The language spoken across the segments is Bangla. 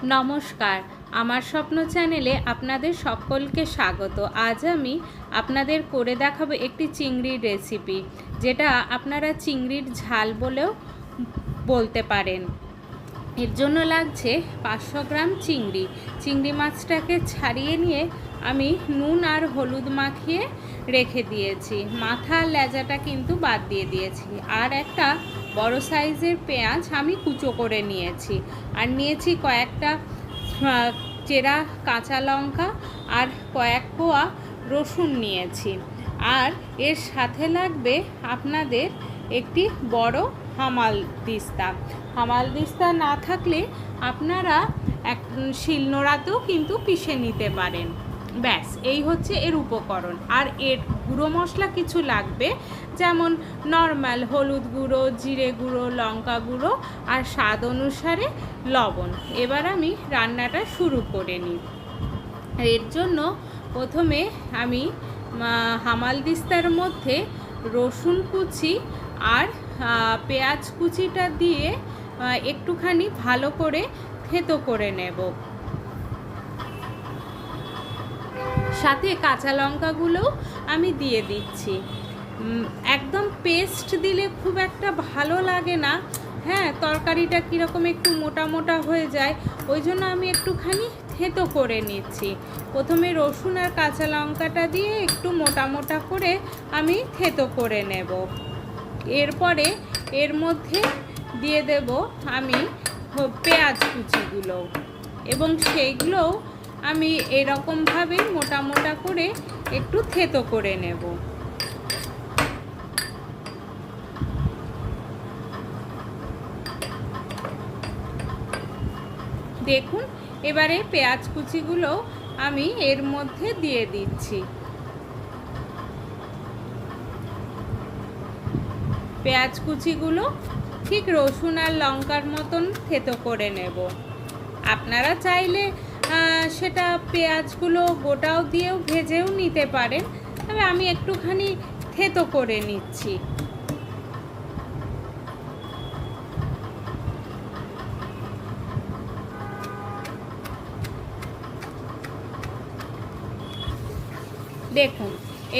নমস্কার, আমার স্বপ্ন চ্যানেলে আপনাদের সকলকে স্বাগত। আজ আমি আপনাদের করে দেখাবো একটি চিংড়ির রেসিপি, যেটা আপনারা চিংড়ির ঝাল বলেও বলতে পারেন। এর জন্য লাগছে 500 গ্রাম চিংড়ি মাছটাকে ছাড়িয়ে নিয়ে আমি নুন আর হলুদ মাখিয়ে রেখে দিয়েছি। মাথা লেজাটা কিন্তু বাদ দিয়ে দিয়েছি। আর একটা বড় সাইজের পেঁয়াজ আমি কুচো করে নিয়েছি। আর নিয়েছি কয়েকটা চেরা কাঁচা লঙ্কা আর কয়েক কোয়া রসুন নিয়েছি। আর এর সাথে লাগবে আপনাদের একটি বড় হামালদিস্তা না থাকলে আপনারা শিলনোড়াতেও কিন্তু পিষে নিতে পারেন। ব্যাস, এই হচ্ছে এর উপকরণ। আর এর গুঁড়ো মশলা কিছু লাগবে, যেমন নর্মাল হলুদ গুঁড়ো, জিরে গুঁড়ো, লঙ্কা গুঁড়ো আর স্বাদ অনুসারে লবণ। এবার আমি রান্নাটা শুরু করে নিই। এর জন্য প্রথমে আমি হামালদিস্তার মধ্যে রসুন কুচি আর পেঁয়াজ কুচিটা দিয়ে একটুখানি ভালো করে থেতো করে নেব। সাথে কাঁচা লঙ্কাগুলোও আমি দিয়ে দিচ্ছি। একদম পেস্ট দিলে খুব একটা ভালো লাগে না, হ্যাঁ, তরকারিটা কীরকম একটু মোটা মোটা হয়ে যায়। ওই জন্য আমি একটুখানি থেতো করে নিচ্ছি। প্রথমে রসুন আর কাঁচা লঙ্কাটা দিয়ে একটু মোটা মোটা করে আমি থেতো করে নেব। এরপরে এর মধ্যে দিয়ে দেব আমি পেঁয়াজ কুচিগুলো, এবং সেইগুলোও আমি এরকমভাবে মোটা মোটা করে একটু থেতো করে নেব। দেখুন, এবারে পেঁয়াজ কুচিগুলো আমি এর মধ্যে দিয়ে দিচ্ছি। পেঁয়াজ কুচিগুলো ঠিক রসুন আর লঙ্কার মতন থেতো করে নেব। আপনারা চাইলে সেটা পেঁয়াজগুলো গোটাও দিয়েও ভেজেও নিতে পারেন, তবে আমি একটুখানি থেতো করে নিচ্ছি। দেখুন,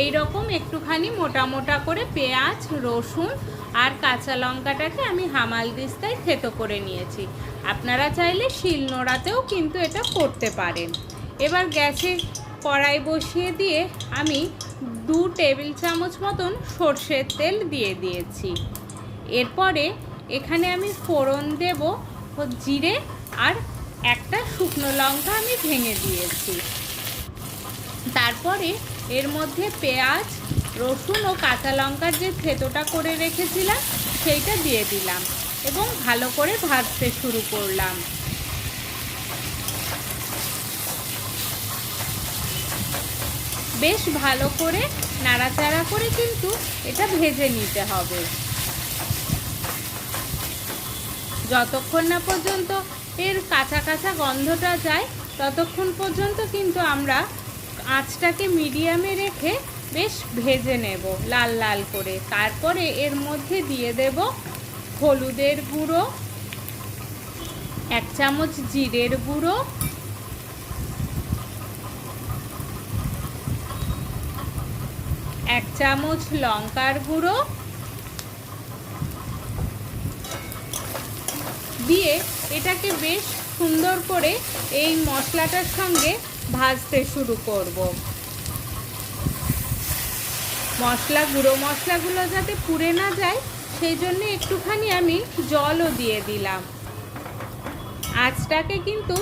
এই রকম একটুখানি মোটা মোটা করে পেঁয়াজ, রসুন আর কাঁচা লঙ্কাটাকে আমি হামালদিস্তায় থেতো করে নিয়েছি। আপনারা চাইলে শিলনোড়াতেও কিন্তু এটা করতে পারেন। এবার গ্যাসে কড়াই বসিয়ে দিয়ে আমি 2 টেবিল চামচ মতন সর্ষের তেল দিয়ে দিয়েছি। এরপরে এখানে আমি ফোড়ন দেব জিরে আর একটা শুকনো লঙ্কা আমি ভেঙে দিয়েছি। তারপরে এর মধ্যে পেঁয়াজ, রসুন ও কাঁচা লঙ্কার যে থেতোটা করে রেখেছিলাম সেইটা দিয়ে দিলাম এবং ভালো করে ভাজতে শুরু করলাম। বেশ ভালো করে নাড়াচাড়া করে কিন্তু এটা ভেজে নিতে হবে। যতক্ষণ না পর্যন্ত এর কাঁচা কাঁচা গন্ধটা যায় ততক্ষণ পর্যন্ত কিন্তু আমরা আঁচটাকে মিডিয়ামে রেখে বেশ ভেজে নেব লাল লাল করে। তারপরে এর মধ্যে দিয়ে দেব হলুদের গুঁড়ো, 1 চামচ জিরের গুঁড়ো, 1 চামচ লঙ্কার গুঁড়ো দিয়ে এটাকে বেশ সুন্দর করে এই মশলাটার সঙ্গে ভাজতে শুরু করব। গুঁড়ো মশলাগুলো যাতে পুড়ে না যায় সেই জন্য একটুখানি আমি জলও দিয়ে দিলাম। আঁচটাকে কিন্তু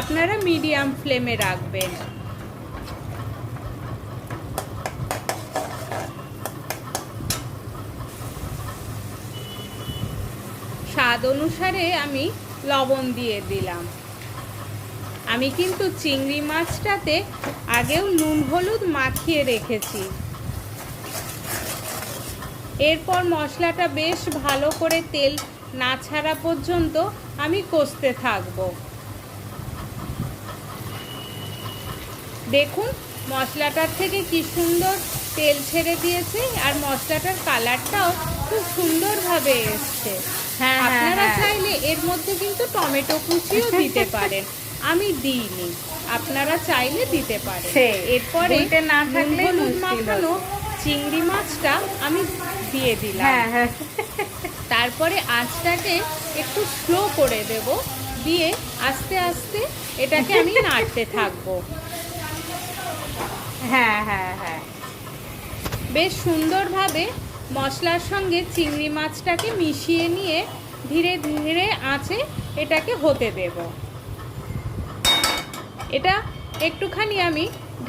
আপনারা মিডিয়াম ফ্লেমে রাখবেন। স্বাদ অনুসারে আমি লবণ দিয়ে দিলাম। আমি কিন্তু চিংড়ি মাছটাতে আগেও নুন হলুদ মাখিয়ে রেখেছি। এরপর মশলাটা বেশ ভালো করে তেল না ছাড়া পর্যন্ত আমি কষতে থাকব। দেখুন, মশলাটার থেকে কি সুন্দর তেল ছেড়ে দিয়েছে আর মশলাটার কালারটাও খুব সুন্দরভাবে এসছে। হ্যাঁ, আপনারা হ্যাঁ। চাইলে এর মধ্যে কিন্তু টমেটো কুচিও দিতে পারেন, আমি দিইনি, আপনারা চাইলে দিতে পারেন। এরপরে বুলতে না নুন থাকলেই হলুদ মুশকিল মাখানো হতো। চিংড়ি মাছটা আমি দিয়ে দিলাম। হ্যাঁ, হ্যাঁ। তারপরে আঁচটাকে একটু স্লো করে দেব, দিয়ে আস্তে আস্তে এটাকে আমি নাড়তে থাকবো। হ্যাঁ, হ্যাঁ, হ্যাঁ। বেশ সুন্দরভাবে মশলার সঙ্গে চিংড়ি মাছটাকে মিশিয়ে নিয়ে ধীরে ধীরে আঁচে এটাকে হতে দেব। এটা একটুখানি আমি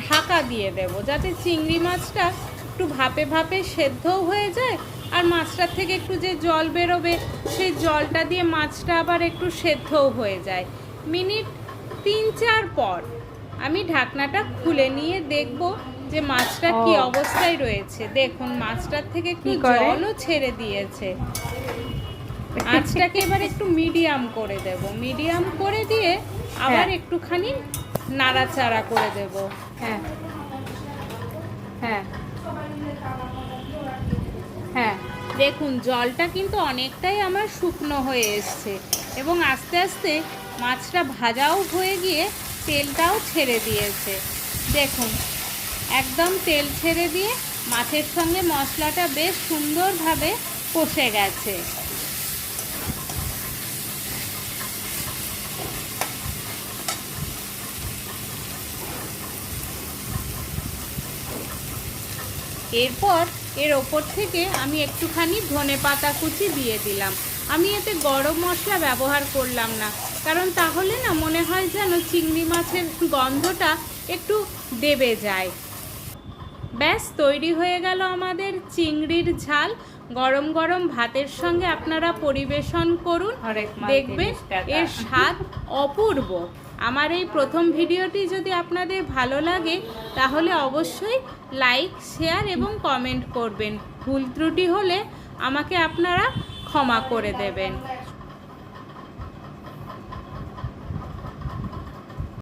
ঢাকা দিয়ে দেব, যাতে চিংড়ি মাছটা একটু ভাপে ভাপে সেদ্ধও হয়ে যায়, আর মাছটার থেকে একটু যে জল বেরোবে সেই জলটা দিয়ে মাছটা আবার একটু সেদ্ধও হয়ে যায়। মিনিট 3-4 পর আমি ঢাকনাটা খুলে নিয়ে দেখব যে মাছটা কি অবস্থায় রয়েছে। দেখুন মাছটার থেকে একটু জলও ছেড়ে দিয়েছে। আঁচটাকে এবার একটু মিডিয়াম করে দেব, মিডিয়াম করে দিয়ে আবার একটুখানি নাড়াচাড়া করে দেব। হ্যাঁ, হ্যাঁ, হ্যাঁ। দেখুন জলটা কিন্তু অনেকটাই আমার শুকনো হয়ে এসছে, এবং আস্তে আস্তে মাছটা ভাজাও হয়ে গিয়ে তেলটাও ছেড়ে দিয়েছে। দেখুন একদম তেল ছেড়ে দিয়ে মাছের সঙ্গে মশলাটা বেশ সুন্দরভাবে কষে গেছে। এরপর এর ওপর থেকে আমি একটুখানি ধনেপাতা কুচি দিয়ে দিলাম। আমি এতে গরম মশলা ব্যবহার করলাম না, কারণ তাহলে না মনে হয় যেন চিংড়ি মাছের গন্ধটা একটু দেবে যায়। ব্যাস তৈরি হয়ে গেল আমাদের চিংড়ির ঝাল। গরম গরম ভাতের সঙ্গে আপনারা পরিবেশন করুন, দেখবেন এর স্বাদ অপূর্ব। আমার এই প্রথম ভিডিওটি যদি আপনাদের ভালো লাগে তাহলে অবশ্যই লাইক, শেয়ার এবং কমেন্ট করবেন। ভুল ত্রুটি হলে আমাকে আপনারা ক্ষমা করে দেবেন।